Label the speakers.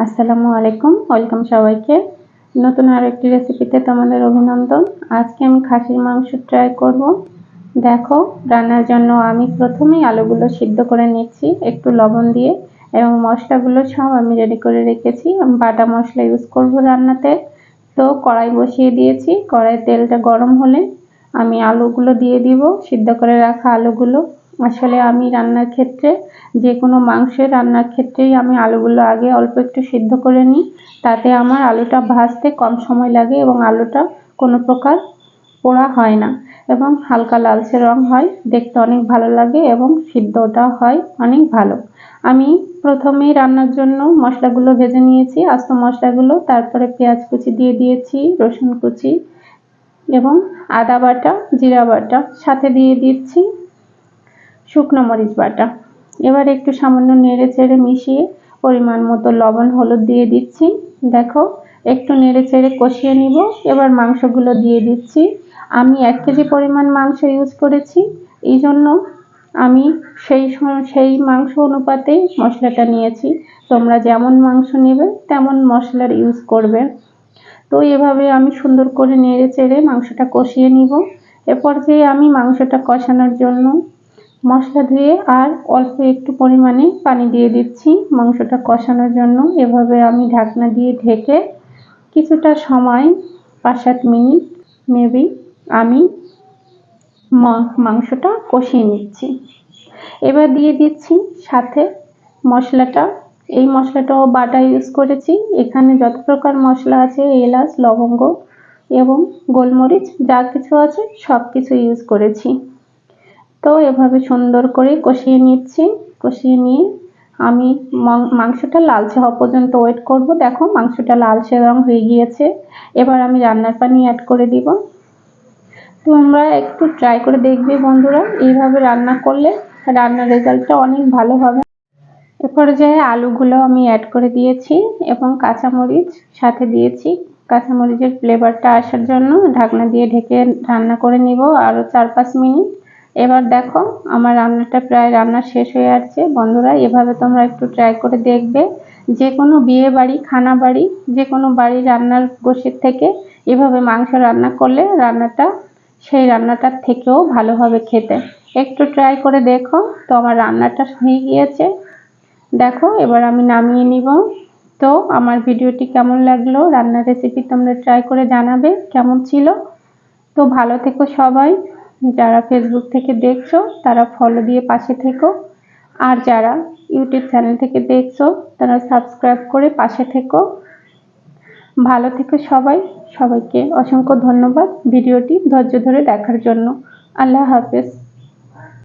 Speaker 1: আসসালামু আলাইকুম, ওয়েলকাম সবাইকে। নতুন আরেকটি রেসিপিতে তোমাদের অভিনন্দন। আজকে আমি খাসির মাংস ট্রাই করব। দেখো, রান্নার জন্য আমি প্রথমেই আলুগুলো সিদ্ধ করে নিচ্ছি একটু লবণ দিয়ে, এবং মশলাগুলো সব আমি রেডি করে রেখেছি। আমি বাটা মশলা ইউজ করব রান্নাতে। তো কড়াই বসিয়ে দিয়েছি, কড়াই তেলটা গরম হলে আমি আলুগুলো দিয়ে দিব, সিদ্ধ করে রাখা আলুগুলো। আসলে আমি রান্নার ক্ষেত্রে, যে কোনো মাংসের রান্নার ক্ষেত্রেই আমি আলুগুলো আগে অল্প একটু সিদ্ধ করে নিই, তাতে আমার আলুটা ভাজতে কম সময় লাগে এবং আলুটা কোনো প্রকার পোড়া হয় না, এবং হালকা লালচে রং হয়, দেখতে অনেক ভালো লাগে এবং সিদ্ধটা হয় অনেক ভালো। আমি প্রথমেই রান্নার জন্য মশলাগুলো ভেজে নিয়েছি, আস্ত মশলাগুলো। তারপরে পেঁয়াজ কুচি দিয়ে দিয়েছি, রসুন কুচি এবং আদা বাটা, জিরা বাটা, সাথে দিয়ে দিচ্ছি শুকনো মরিচ বাটা। এবার একটু সামান্য নেড়ে চেড়ে মিশিয়ে পরিমাণ মতো লবণ হলুদ দিয়ে দিচ্ছি। দেখো, একটু নেড়ে চেড়ে কষিয়ে নিব। এবার মাংসগুলো দিয়ে দিচ্ছি। আমি 1 কেজি পরিমাণ মাংস ইউজ করেছি, এই জন্য আমি সেই মাংস অনুপাতেই মশলাটা নিয়েছি। তোমরা যেমন মাংস নেবে তেমন মশলার ইউজ করবে। তো এভাবে আমি সুন্দর করে নেড়ে চেড়ে মাংসটা কষিয়ে নিব। এ পর্যায়ে আমি মাংসটা কষানোর জন্য মশলা ধুয়ে আর অল্প একটু পরিমাণে পানি দিয়ে দিচ্ছি মাংসটা কষানোর জন্য। এভাবে আমি ঢাকনা দিয়ে ঢেকে কিছুটা সময়, 5-7 মিনিট মেবি, আমি মাংসটা কষিয়ে নিচ্ছি। এবার দিয়ে দিচ্ছি সাথে মশলাটা। এই মশলাটাও বাটা ইউজ করেছি। এখানে যত প্রকার মশলা আছে, এলাচ, লবঙ্গ এবং গোলমরিচ, যা কিছু আছে সব কিছু ইউজ করেছি। তো এভাবে সুন্দর করে কষিয়ে নিচ্ছি। কষিয়ে নিয়ে আমি মাংসটা লালচে হওয়া পর্যন্ত ওয়েট করব। দেখো, মাংসটা লালচে রং হয়ে গিয়েছে। এবার আমি রান্নার পানি অ্যাড করে দিব। তোমরা একটু ট্রাই করে দেখবে বন্ধুরা, এইভাবে রান্না করলে রান্নার রেজাল্টটা অনেক ভালো হবে। এ পর্যায়ে আলুগুলো আমি অ্যাড করে দিয়েছি এবং কাঁচামরিচ সাথে দিয়েছি। কাঁচামরিচের ফ্লেভারটা আসার জন্য ঢাকনা দিয়ে ঢেকে রান্না করে নিব আরও 4-5 মিনিট। এবার দেখো, আমার রান্নাটা প্রায় রান্না শেষ হয়ে আসছে। বন্ধুরা, এভাবে তোমরা একটু ট্রাই করে দেখবে। যে কোনো বিয়ে বাড়ি, খানা বাড়ি, যে কোনো বাড়ির রান্নার গোষ্ঠীর থেকে এভাবে মাংস রান্না করলে রান্নাটা সেই রান্নাটার থেকেও ভালো হবে খেতে। একটু ট্রাই করে দেখো। তো আমার রান্নাটা হয়ে গিয়েছে। দেখো, এবার আমি নামিয়ে নিব। তো আমার ভিডিওটি কেমন লাগলো, রান্নার রেসিপি তোমরা ট্রাই করে জানাবে কেমন ছিল। তো ভালো থেকো সবাই। যারা ফেসবুক থেকে দেখছো তারা ফলো দিয়ে পাশে থেকো, আর যারা ইউটিউব চ্যানেল থেকে দেখছো তারা সাবস্ক্রাইব করে পাশে থেকো। ভালো থেকো সবাই। সবাইকে অসংখ্য ধন্যবাদ ভিডিওটি ধৈর্য ধরে দেখার জন্য। আল্লাহ হাফেজ।